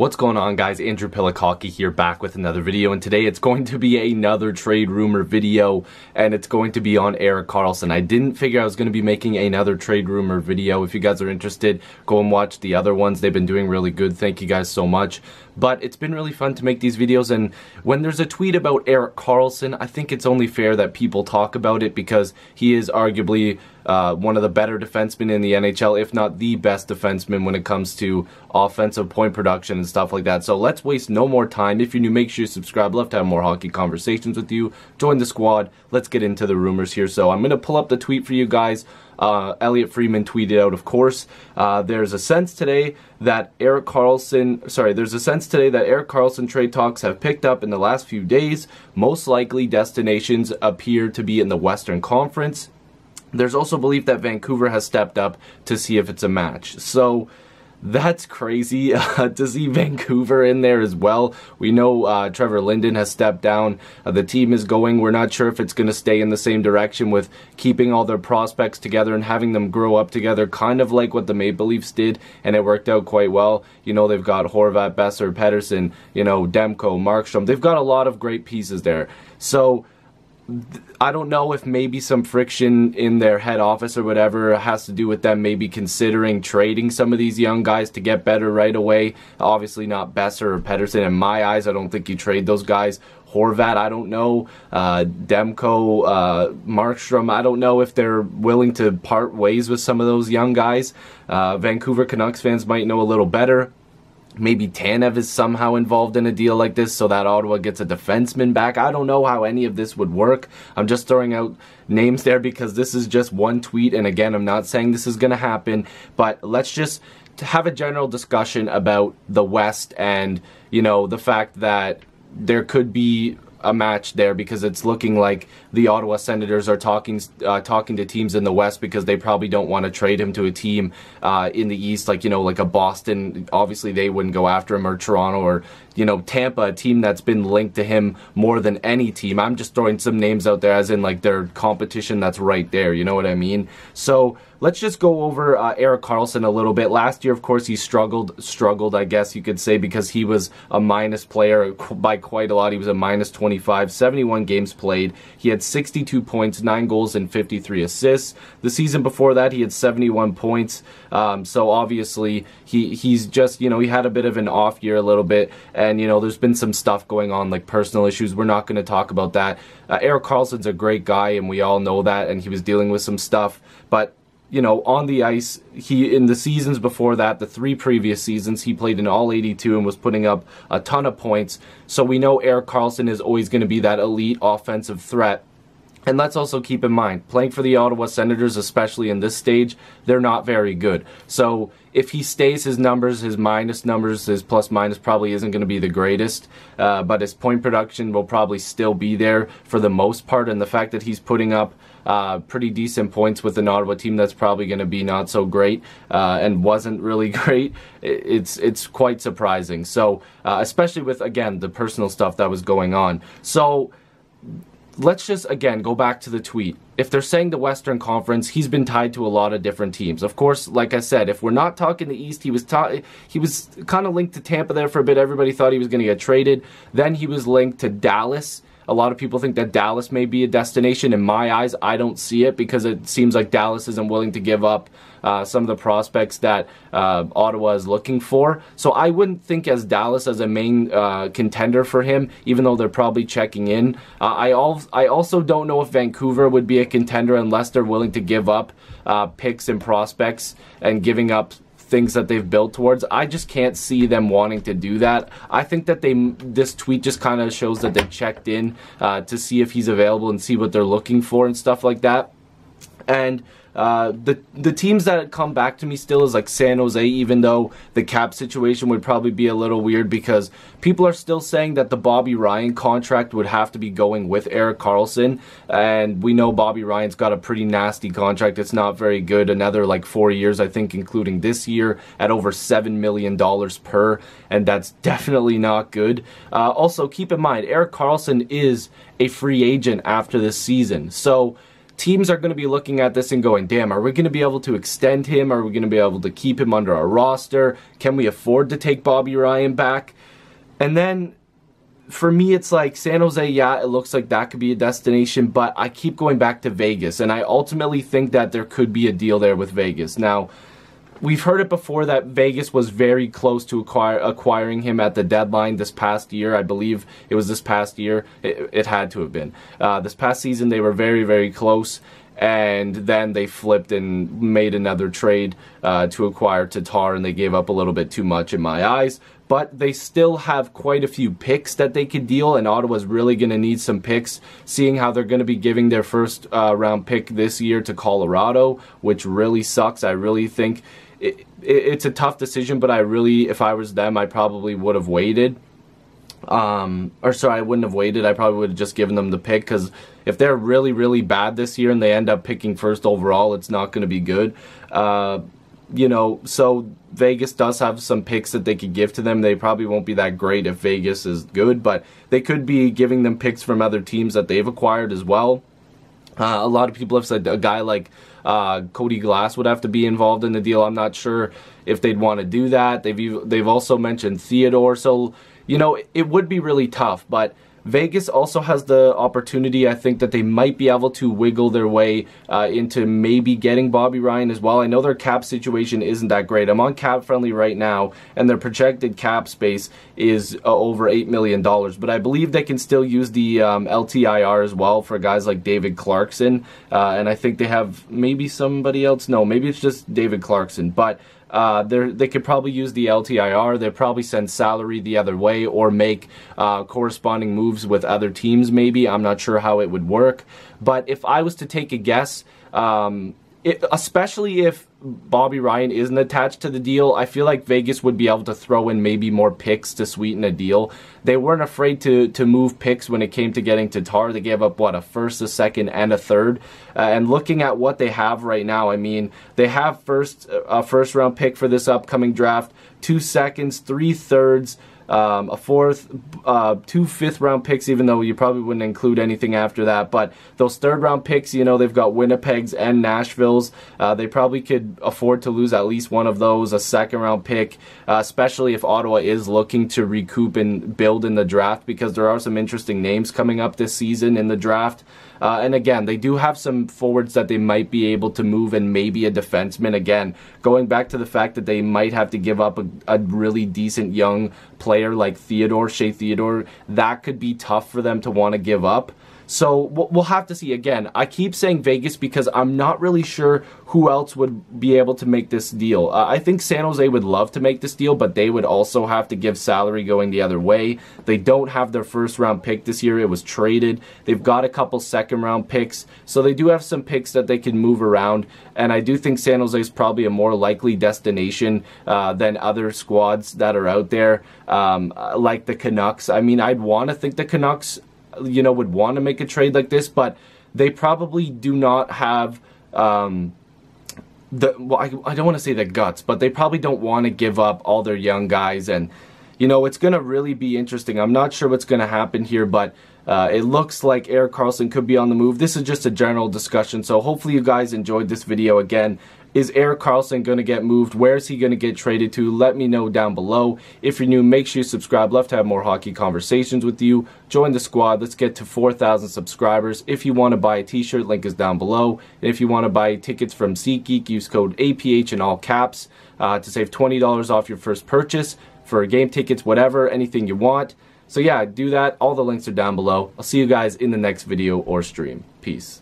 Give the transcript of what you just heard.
What's going on, guys? Andrew Piluk here, back with another video, and today it's going to be another trade rumor video, and it's going to be on Erik Karlsson. I didn't figure I was going to be making another trade rumor video. If you guys are interested, go and watch the other ones. They've been doing really good. Thank you guys so much. But it's been really fun to make these videos, and when there's a tweet about Erik Karlsson, I think it's only fair that people talk about it because he is arguably one of the better defensemen in the NHL, if not the best defenseman when it comes to offensive point production and stuff like that. So let's waste no more time. If you're new, make sure you subscribe. Love to have more hockey conversations with you. Join the squad. Let's get into the rumors here. So I'm going to pull up the tweet for you guys. Elliot Freeman tweeted out, of course, there's a sense today that Erik Karlsson trade talks have picked up in the last few days. Most likely destinations appear to be in the Western Conference. There's also belief that Vancouver has stepped up to see if it's a match. So that's crazy to see Vancouver in there as well. We know Trevor Linden has stepped down. The team is going. We're not sure if it's going to stay in the same direction with keeping all their prospects together and having them grow up together, kind of like what the Maple Leafs did, and it worked out quite well. You know, they've got Horvat, Besser, Pettersson, you know, Demko, Markstrom. They've got a lot of great pieces there. So I don't know if maybe some friction in their head office or whatever has to do with them maybe considering trading some of these young guys to get better right away. Obviously not Besser or Pettersson. In my eyes, I don't think you trade those guys. Horvat, I don't know. Demko, Markstrom, I don't know if they're willing to part ways with some of those young guys. Vancouver Canucks fans might know a little better. Maybe Tanev is somehow involved in a deal like this so that Ottawa gets a defenseman back. I don't know how any of this would work. I'm just throwing out names there because this is just one tweet, and again, I'm not saying this is going to happen, but let's just have a general discussion about the West and, you know, the fact that there could be a match there because it's looking like the Ottawa Senators are talking to teams in the West because they probably don't want to trade him to a team in the East, like, you know, like a Boston. Obviously they wouldn't go after him, or Toronto, or, you know, Tampa, a team that's been linked to him more than any team. I'm just throwing some names out there as in like their competition that's right there, you know what I mean? So let's just go over Erik Karlsson a little bit. Last year, of course, he struggled, I guess you could say, because he was a minus player by quite a lot. He was a minus 25, 71 games played. He had 62 points, 9 goals, and 53 assists. The season before that, he had 71 points. So obviously, he's just, you know, he had a bit of an off year a little bit. And, you know, there's been some stuff going on, like personal issues. We're not going to talk about that. Erik Karlsson's a great guy, and we all know that, and he was dealing with some stuff. But, you know, on the ice, in the seasons before that, the 3 previous seasons, he played in all 82 and was putting up a ton of points. So we know Erik Karlsson is always going to be that elite offensive threat. And let's also keep in mind, playing for the Ottawa Senators, especially in this stage, they're not very good. So if he stays his numbers, his minus numbers, his plus minus probably isn't going to be the greatest, but his point production will probably still be there for the most part. And the fact that he's putting up pretty decent points with an Ottawa team that's probably going to be not so great and wasn't really great, it's quite surprising. So especially with, again, the personal stuff that was going on. So let's just, again, go back to the tweet. If they're saying the Western Conference, he's been tied to a lot of different teams. Of course, like I said, if we're not talking the East, he was kind of linked to Tampa there for a bit. Everybody thought he was going to get traded. Then he was linked to Dallas. A lot of people think that Dallas may be a destination. In my eyes, I don't see it because it seems like Dallas isn't willing to give up some of the prospects that Ottawa is looking for. So I wouldn't think as Dallas as a main contender for him, even though they're probably checking in. I also don't know if Vancouver would be a contender unless they're willing to give up picks and prospects and giving up things that they've built towards. I just can't see them wanting to do that. I think that this tweet just kind of shows that they checked in to see if he's available and see what they're looking for and stuff like that. And the teams that come back to me still is like San Jose, even though the cap situation would probably be a little weird because people are still saying that the Bobby Ryan contract would have to be going with Erik Karlsson, and we know Bobby Ryan's got a pretty nasty contract. It's not very good. Another like 4 years, I think, including this year, at over $7 million per, and that's definitely not good. Also, keep in mind, Erik Karlsson is a free agent after this season, so teams are going to be looking at this and going, damn, are we going to be able to extend him? Are we going to be able to keep him under our roster? Can we afford to take Bobby Ryan back? And then for me, it's like San Jose, yeah, it looks like that could be a destination, but I keep going back to Vegas, and I ultimately think that there could be a deal there with Vegas. Now, we've heard it before that Vegas was very close to acquiring him at the deadline this past year. I believe it was this past year. It had to have been. This past season, they were very, very close, and then they flipped and made another trade to acquire Tatar, and they gave up a little bit too much in my eyes. But they still have quite a few picks that they could deal, and Ottawa's really going to need some picks, seeing how they're going to be giving their first round pick this year to Colorado, which really sucks. I really think it's a tough decision, but if I was them, I probably would have waited. Or sorry, I wouldn't have waited. I probably would have just given them the pick, because if they're really, really bad this year and they end up picking first overall, it's not going to be good. You know, so Vegas does have some picks that they could give to them. They probably won't be that great if Vegas is good, but they could be giving them picks from other teams that they've acquired as well. A lot of people have said a guy like Cody Glass would have to be involved in the deal. I'm not sure if they'd want to do that. They've also mentioned Theodore, so you know, it would be really tough, but Vegas also has the opportunity, I think, that they might be able to wiggle their way into maybe getting Bobby Ryan as well. I know their cap situation isn't that great. I'm on Cap Friendly right now, and their projected cap space is over $8 million. But I believe they can still use the LTIR as well for guys like David Clarkson. And I think they have maybe somebody else. No, maybe it's just David Clarkson. But they could probably use the LTIR. They'd probably send salary the other way or make corresponding moves with other teams maybe. I'm not sure how it would work. But if I was to take a guess, especially if Bobby Ryan isn't attached to the deal, I feel like Vegas would be able to throw in maybe more picks to sweeten a deal. They weren't afraid to move picks when it came to getting Tatar. They gave up, what, a first, a second, and a third. And looking at what they have right now, I mean, they have a first-round pick for this upcoming draft, 2 seconds, 3 thirds, a fourth, 2 fifth-round picks, even though you probably wouldn't include anything after that. But those third-round picks, you know, they've got Winnipeg's and Nashville's. They probably could afford to lose at least one of those, a second-round pick, especially if Ottawa is looking to recoup and build in the draft, because there are some interesting names coming up this season in the draft. And again, they do have some forwards that they might be able to move, and maybe a defenseman. Again, going back to the fact that they might have to give up a really decent young player like Shea Theodore, that could be tough for them to want to give up. So we'll have to see. Again, I keep saying Vegas because I'm not really sure who else would be able to make this deal. I think San Jose would love to make this deal, but they would also have to give salary going the other way. They don't have their first round pick this year. It was traded. They've got a couple second round picks, so they do have some picks that they can move around, and I do think San Jose is probably a more likely destination than other squads that are out there, like the Canucks. I mean, I'd want to think the Canucks, you know, would want to make a trade like this, but they probably do not have I don't want to say the guts, but they probably don't want to give up all their young guys. And you know, it's going to really be interesting. I'm not sure what's going to happen here, but it looks like Erik Karlsson could be on the move. This is just a general discussion, so hopefully you guys enjoyed this video. Again, is Erik Karlsson going to get moved? Where is he going to get traded to? Let me know down below. If you're new, make sure you subscribe. Love to have more hockey conversations with you. Join the squad. Let's get to 4,000 subscribers. If you want to buy a t-shirt, link is down below. And if you want to buy tickets from SeatGeek, use code APH in all caps to save $20 off your first purchase for game tickets, whatever, anything you want. So yeah, do that. All the links are down below. I'll see you guys in the next video or stream. Peace.